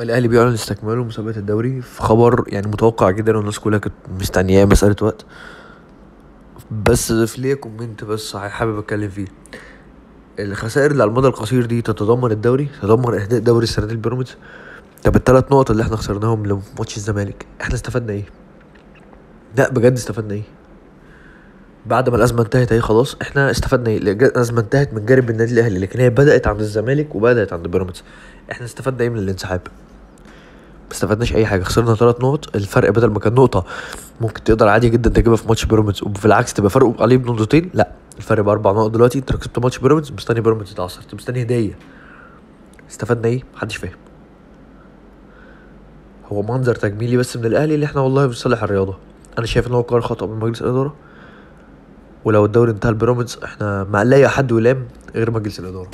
الاهلي بيعلن استكماله مسابقه الدوري في خبر يعني متوقع جدا والناس كلها كانت مستنياه، مساله وقت. بس في ليه كومنت بس حابب اتكلم فيه. الخسائر اللي على المدى القصير دي تتدمر الدوري، تدمر اهداء دوري السنه دي البيراميدز. طب الثلاث نقط اللي احنا خسرناهم لماتش الزمالك احنا استفدنا ايه؟ لا بجد استفدنا ايه؟ بعد ما الازمه انتهت اهي خلاص، احنا استفدنا ايه؟ الازمه انتهت من جانب النادي الاهلي، لكن هي بدات عند الزمالك وبدات عند بيراميدز. احنا استفدنا ايه من الانسحاب؟ ما استفدناش اي حاجه. خسرنا 3 نقط، الفرق بدل ما كان نقطه ممكن تقدر عادي جدا تجيبها في ماتش بيراميدز وفي العكس تبقى فرق عليه بنقطتين، لا الفرق ب4 نقط دلوقتي. انت لو كسبت ماتش بيراميدز مستني بيراميدز يتعثر، انت مستني هديه. استفدنا ايه؟ محدش فاهم. هو منظر تجميلي بس من الاهلي اللي احنا والله بنصلح الرياضه. انا شايف ان هو قرار خطا من مجلس الاداره، ولو الدوري انتهى البيراميدز احنا ما لا حد يلام غير مجلس الاداره.